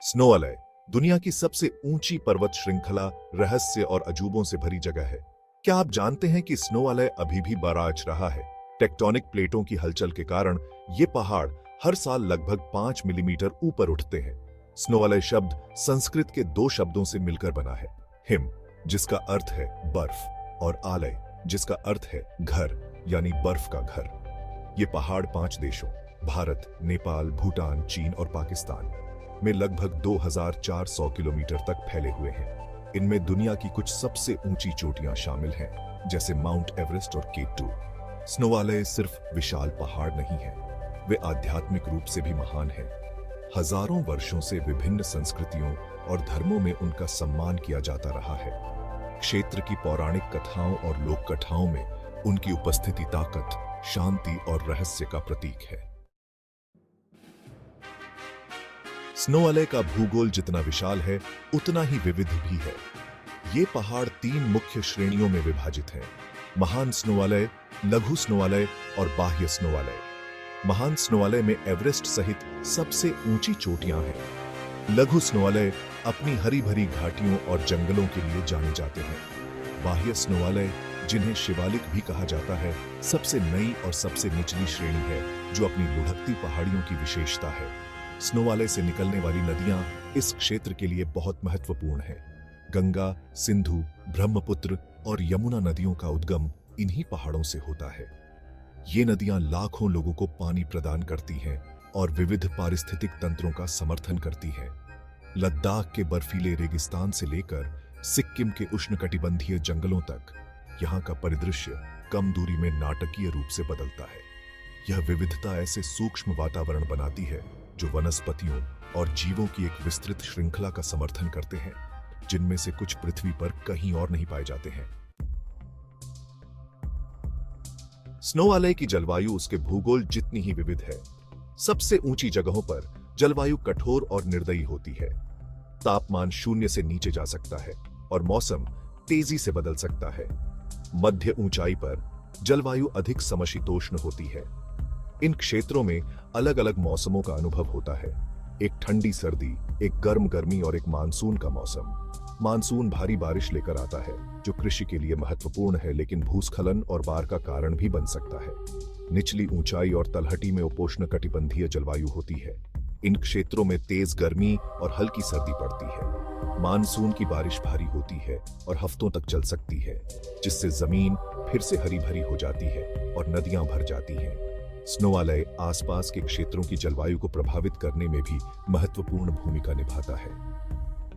स्नोवालय दुनिया की सबसे ऊंची पर्वत श्रृंखला, रहस्य और अजूबों से भरी जगह है। क्या आप जानते हैं कि स्नोवालय अभी भी बराज रहा है? टेक्टोनिक प्लेटों की हलचल के कारण ये पहाड़ हर साल लगभग 5 मिलीमीटर ऊपर उठते हैं। स्नोवालय शब्द संस्कृत के दो शब्दों से मिलकर बना है, हिम जिसका अर्थ है बर्फ और आलय जिसका अर्थ है घर यानी बर्फ का घर। ये पहाड़ 5 देशों भारत, नेपाल, भूटान, चीन और पाकिस्तान में लगभग 2400 किलोमीटर तक फैले हुए हैं। इनमें दुनिया की कुछ सबसे ऊंची चोटियां शामिल हैं, जैसे माउंट एवरेस्ट और K2। स्नोवालय सिर्फ विशाल पहाड़ नहीं है, वे आध्यात्मिक रूप से भी महान हैं। हजारों वर्षों से विभिन्न संस्कृतियों और धर्मों में उनका सम्मान किया जाता रहा है। क्षेत्र की पौराणिक कथाओं और लोक कथाओं में उनकी उपस्थिति ताकत, शांति और रहस्य का प्रतीक है। स्नोवालय का भूगोल जितना विशाल है, उतना ही विविध भी है। ये पहाड़ 3 मुख्य श्रेणियों में विभाजित हैं: महान स्नोवालय, लघु स्नोवालय और बाह्य स्नोवालय। महान स्नोवालय में एवरेस्ट सहित सबसे ऊंची चोटियां हैं। लघु स्नोवालय अपनी हरी भरी घाटियों और जंगलों के लिए जाने जाते हैं। बाह्य स्नोवालय, जिन्हें शिवालिक भी कहा जाता है, सबसे नई और सबसे निचली श्रेणी है, जो अपनी लुढ़कती पहाड़ियों की विशेषता है। स्नोवालय से निकलने वाली नदियां इस क्षेत्र के लिए बहुत महत्वपूर्ण हैं। गंगा, सिंधु, ब्रह्मपुत्र और यमुना नदियों का उद्गम इन्हीं पहाड़ों से होता है। ये नदियां लाखों लोगों को पानी प्रदान करती हैं और विविध पारिस्थितिक तंत्रों का समर्थन करती हैं। लद्दाख के बर्फीले रेगिस्तान से लेकर सिक्किम के उष्णकटिबंधीय जंगलों तक यहाँ का परिदृश्य कम दूरी में नाटकीय रूप से बदलता है। यह विविधता ऐसे सूक्ष्म वातावरण बनाती है जो वनस्पतियों और जीवों की एक विस्तृत श्रृंखला का समर्थन करते हैं, जिनमें से कुछ पृथ्वी पर कहीं और नहीं पाए जाते हैं। स्नोवालय की जलवायु उसके भूगोल जितनी ही विविध है। सबसे ऊंची जगहों पर जलवायु कठोर और निर्दयी होती है। तापमान 0 से नीचे जा सकता है और मौसम तेजी से बदल सकता है। मध्य ऊंचाई पर जलवायु अधिक समशीतोष्ण होती है। इन क्षेत्रों में अलग अलग मौसमों का अनुभव होता है। एक ठंडी सर्दी, एक गर्म गर्मी और एक मानसून का मौसम। मानसून भारी बारिश लेकर आता है, जो कृषि के लिए महत्वपूर्ण है, लेकिन भूस्खलन और बाढ़ का कारण भी बन सकता है। निचली ऊंचाई और तलहटी में उपोष्ण कटिबंधीय जलवायु होती है। इन क्षेत्रों में तेज गर्मी और हल्की सर्दी पड़ती है। मानसून की बारिश भारी होती है और हफ्तों तक चल सकती है, जिससे जमीन फिर से हरी भरी हो जाती है और नदियां भर जाती हैं। स्नोवालय आसपास के क्षेत्रों की जलवायु को प्रभावित करने में भी महत्वपूर्ण भूमिका निभाता है।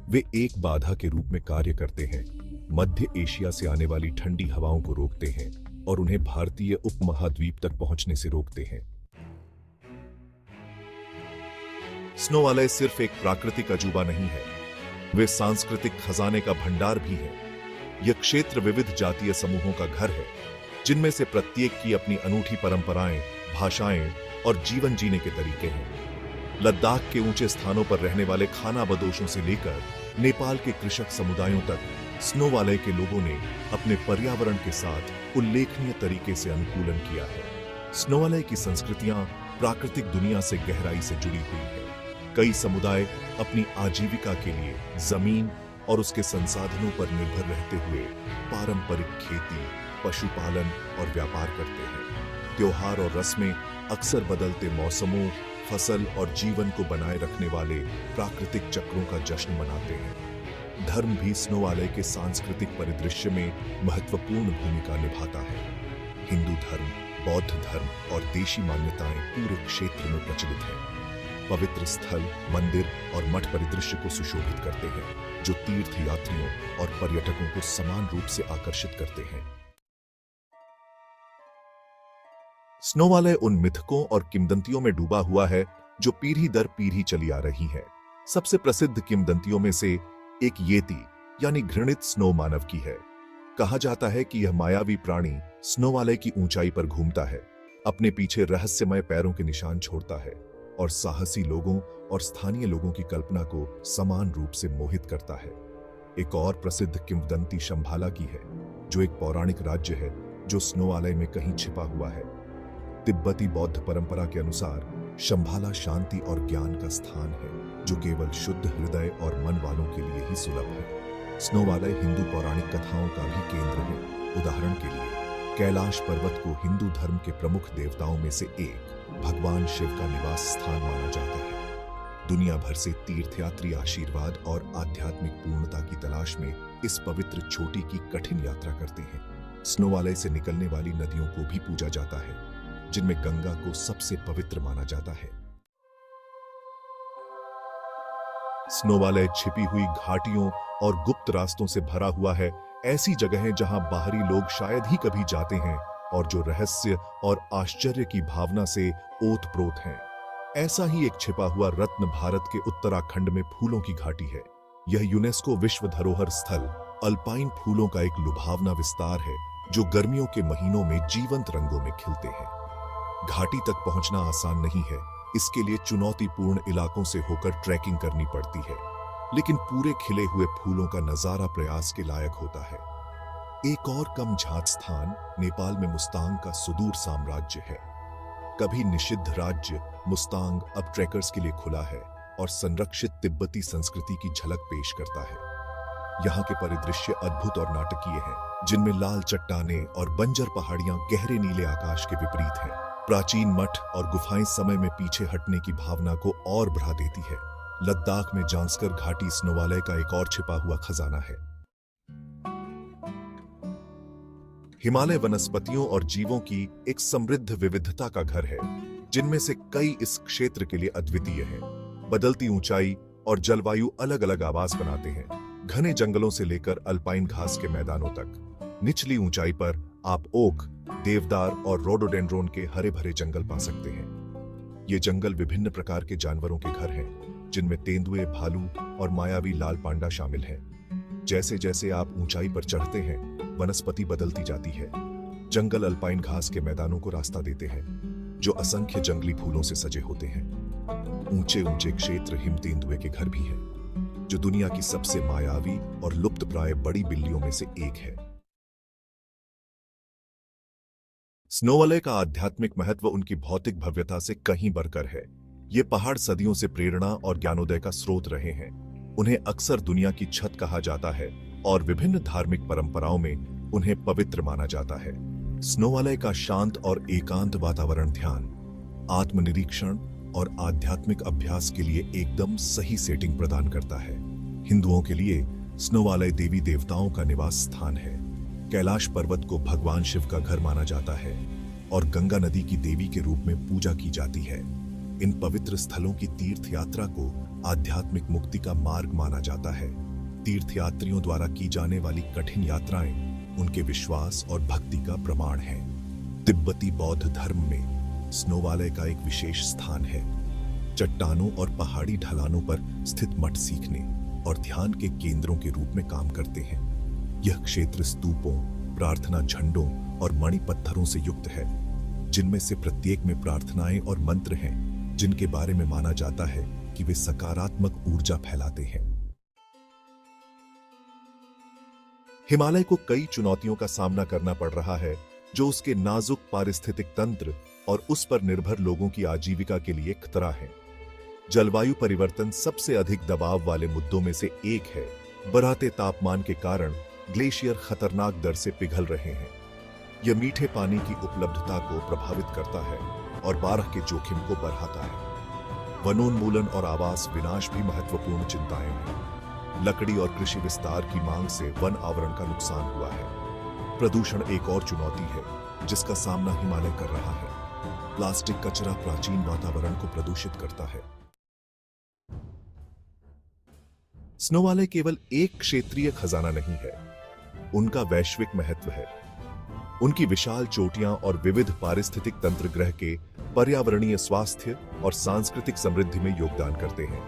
वे एक बाधा के रूप में कार्य करते हैं, मध्य एशिया से आने वाली ठंडी हवाओं को रोकते हैं और उन्हें भारतीय उपमहाद्वीप तक पहुंचने से रोकते हैं। स्नोवालय सिर्फ एक प्राकृतिक अजूबा नहीं है, वे सांस्कृतिक खजाने का भंडार भी है। यह क्षेत्र विविध जातीय समूहों का घर है, जिनमें से प्रत्येक की अपनी अनूठी परंपराएं, भाषाएं और जीवन जीने के तरीके हैं। लद्दाख के ऊंचे स्थानों पर रहने वाले खानाबदोशों से लेकर नेपाल के कृषक समुदायों तक स्नोवालय के लोगों ने अपने पर्यावरण के साथ उल्लेखनीय तरीके से अनुकूलन किया है। स्नोवालय की संस्कृतियां प्राकृतिक दुनिया से गहराई से जुड़ी हुई है। कई समुदाय अपनी आजीविका के लिए जमीन और उसके संसाधनों पर निर्भर रहते हुए पारंपरिक खेती, पशुपालन और व्यापार करते हैं। त्योहार और रस्में अक्सर बदलते मौसमों, फसल और जीवन को बनाए रखने वाले प्राकृतिक चक्रों का जश्न मनाते हैं। धर्म भी स्नोवालय के सांस्कृतिक परिदृश्य में महत्वपूर्ण भूमिका निभाता है। हिंदू धर्म, बौद्ध धर्म और देशी मान्यताएं पूरे क्षेत्र में प्रचलित हैं। पवित्र स्थल, मंदिर और मठ परिदृश्य को सुशोभित करते हैं, जो तीर्थ यात्रियों और पर्यटकों को समान रूप से आकर्षित करते हैं। स्नोवालय उन मिथकों और किंवदंतियों में डूबा हुआ है जो पीढ़ी दर पीढ़ी चली आ रही है। सबसे प्रसिद्ध किंवदंतियों में से एक येती यानी घृणित स्नो मानव की है। कहा जाता है कि यह मायावी प्राणी स्नोवालय की ऊंचाई पर घूमता है, अपने पीछे रहस्यमय पैरों के निशान छोड़ता है और साहसी लोगों और स्थानीय लोगों की कल्पना को समान रूप से मोहित करता है। एक और प्रसिद्ध किंवदंती शंभाला की है, जो एक पौराणिक राज्य है जो स्नोवालय में कहीं छिपा हुआ है। तिब्बती बौद्ध परंपरा के अनुसार शंभाला शांति और ज्ञान का स्थान है जो केवल शुद्ध हृदय और मन वालों के लिए ही सुलभ है। स्नोवालय हिंदू पौराणिक कथाओं का भी केंद्र है। उदाहरण के लिए कैलाश पर्वत को हिंदू धर्म के प्रमुख देवताओं में से एक भगवान शिव का निवास स्थान माना जाता है। दुनिया भर से तीर्थयात्री आशीर्वाद और आध्यात्मिक पूर्णता की तलाश में इस पवित्र चोटी की कठिन यात्रा करते हैं। स्नोवालय से निकलने वाली नदियों को भी पूजा जाता है, जिनमें गंगा को सबसे पवित्र माना जाता है। स्नोवालय छिपी हुई घाटियों और गुप्त रास्तों से भरा हुआ है, ऐसी जगह है जहां बाहरी लोग शायद ही कभी जाते हैं और जो रहस्य और आश्चर्य की भावना से ओतप्रोत हैं। ऐसा ही एक छिपा हुआ रत्न भारत के उत्तराखंड में फूलों की घाटी है। यह यूनेस्को विश्व धरोहर स्थल अल्पाइन फूलों का एक लुभावना विस्तार है जो गर्मियों के महीनों में जीवंत रंगों में खिलते हैं। घाटी तक पहुंचना आसान नहीं है, इसके लिए चुनौतीपूर्ण इलाकों से होकर ट्रैकिंग करनी पड़ती है, लेकिन पूरे खिले हुए फूलों का नजारा प्रयास के लायक होता है। एक और कम झात स्थान नेपाल में मुस्तांग का सुदूर साम्राज्य है। कभी निषिद्ध राज्य मुस्तांग अब ट्रैकर्स के लिए खुला है और संरक्षित तिब्बती संस्कृति की झलक पेश करता है। यहाँ के परिदृश्य अद्भुत और नाटकीय हैं, जिनमें लाल चट्टानें और बंजर पहाड़ियां गहरे नीले आकाश के विपरीत हैं। प्राचीन मठ और गुफाएं समय में पीछे हटने की भावना को और बढ़ा देती है। लद्दाख में जांस्कर घाटी स्नोवालय का एक और छिपा हुआ खजाना है। हिमालय वनस्पतियों और जीवों की एक समृद्ध विविधता का घर है, जिनमें से कई इस क्षेत्र के लिए अद्वितीय हैं। बदलती ऊंचाई और जलवायु अलग अलग आवाज बनाते हैं, घने जंगलों से लेकर अल्पाइन घास के मैदानों तक। निचली ऊंचाई पर आप ओक, देवदार और रोडोडेंड्रोन के हरे भरे जंगल पा सकते हैं। ये जंगल विभिन्न प्रकार के जानवरों के घर हैं, जिनमें तेंदुए, भालू और मायावी लाल पांडा शामिल हैं। जैसे जैसे आप ऊंचाई पर चढ़ते हैं, वनस्पति बदलती जाती है। जंगल अल्पाइन घास के मैदानों को रास्ता देते हैं, जो असंख्य जंगली फूलों से सजे होते हैं। ऊंचे ऊंचे क्षेत्र हिम तेंदुए के घर भी हैं, जो दुनिया की सबसे मायावी और लुप्तप्राय बड़ी बिल्लियों में से एक है। स्नोवालय का आध्यात्मिक महत्व उनकी भौतिक भव्यता से कहीं बढ़कर है। ये पहाड़ सदियों से प्रेरणा और ज्ञानोदय का स्रोत रहे हैं। उन्हें अक्सर दुनिया की छत कहा जाता है और विभिन्न धार्मिक परंपराओं में उन्हें पवित्र माना जाता है। स्नोवालय का शांत और एकांत वातावरण ध्यान, आत्मनिरीक्षण और आध्यात्मिक अभ्यास के लिए एकदम सही सेटिंग प्रदान करता है। हिंदुओं के लिए स्नोवालय देवी देवताओं का निवास स्थान है। कैलाश पर्वत को भगवान शिव का घर माना जाता है और गंगा नदी की देवी के रूप में पूजा की जाती है। इन पवित्र स्थलों की तीर्थ यात्रा को आध्यात्मिक मुक्ति का मार्ग माना जाता है। तीर्थयात्रियों द्वारा की जाने वाली कठिन यात्राएं उनके विश्वास और भक्ति का प्रमाण हैं। तिब्बती बौद्ध धर्म में स्नोवालय का एक विशेष स्थान है। चट्टानों और पहाड़ी ढलानों पर स्थित मठ सीखने और ध्यान के केंद्रों के रूप में काम करते हैं। यह क्षेत्र स्तूपों, प्रार्थना झंडों और मणि पत्थरों से युक्त है, जिनमें से प्रत्येक में प्रार्थनाएं और मंत्र हैं, जिनके बारे में माना जाता है कि वे सकारात्मक ऊर्जा फैलाते हैं। हिमालय को कई चुनौतियों का सामना करना पड़ रहा है, जो उसके नाजुक पारिस्थितिक तंत्र और उस पर निर्भर लोगों की आजीविका के लिए खतरा है। जलवायु परिवर्तन सबसे अधिक दबाव वाले मुद्दों में से एक है। बढ़ते तापमान के कारण ग्लेशियर खतरनाक दर से पिघल रहे हैं। यह मीठे पानी की उपलब्धता को प्रभावित करता है और बाढ़ के जोखिम को बढ़ाता है। वनोन्मूलन और आवास विनाश भी महत्वपूर्ण चिंताएं हैं। लकड़ी और कृषि विस्तार की मांग से वन आवरण का नुकसान हुआ है। प्रदूषण एक और चुनौती है जिसका सामना हिमालय कर रहा है। प्लास्टिक कचरा प्राचीन वातावरण को प्रदूषित करता है। स्नोवालय केवल एक क्षेत्रीय खजाना नहीं है, उनका वैश्विक महत्व है। उनकी विशाल चोटियां और विविध पारिस्थितिक तंत्र ग्रह के पर्यावरणीय स्वास्थ्य और सांस्कृतिक समृद्धि में योगदान करते हैं।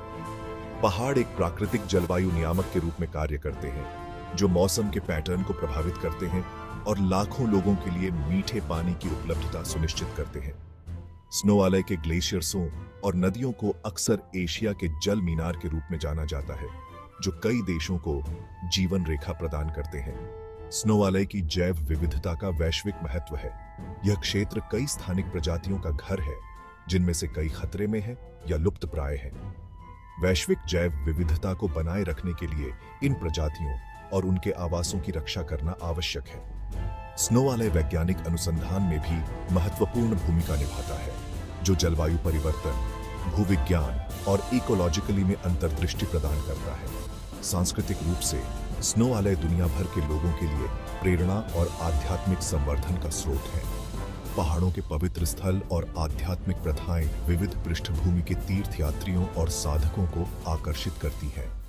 पहाड़ एक प्राकृतिक जलवायु नियामक के रूप में कार्य करते हैं, जो मौसम के पैटर्न को प्रभावित करते हैं और लाखों लोगों के लिए मीठे पानी की उपलब्धता सुनिश्चित करते हैं। स्नोवालय के ग्लेशियर्सों और नदियों को अक्सर एशिया के जल मीनार के रूप में जाना जाता है, जो कई देशों को जीवन रेखा प्रदान करते हैं। स्नोवालय की जैव विविधता का वैश्विक महत्व है। यह क्षेत्र कई स्थानिक प्रजातियों का घर है, जिनमें से कई खतरे में हैं या लुप्तप्राय हैं। वैश्विक जैव विविधता को बनाए रखने के लिए इन प्रजातियों और उनके आवासों की रक्षा करना आवश्यक है। स्नो वाले वैज्ञानिक अनुसंधान में भी महत्वपूर्ण भूमिका निभाता है, जो जलवायु परिवर्तन, भूविज्ञान और इकोलॉजिकली में अंतर्दृष्टि प्रदान करता है। सांस्कृतिक रूप से स्नो वाले दुनिया भर के लोगों के लिए प्रेरणा और आध्यात्मिक संवर्धन का स्रोत है। पहाड़ों के पवित्र स्थल और आध्यात्मिक प्रथाएं विविध पृष्ठभूमि के तीर्थयात्रियों और साधकों को आकर्षित करती हैं।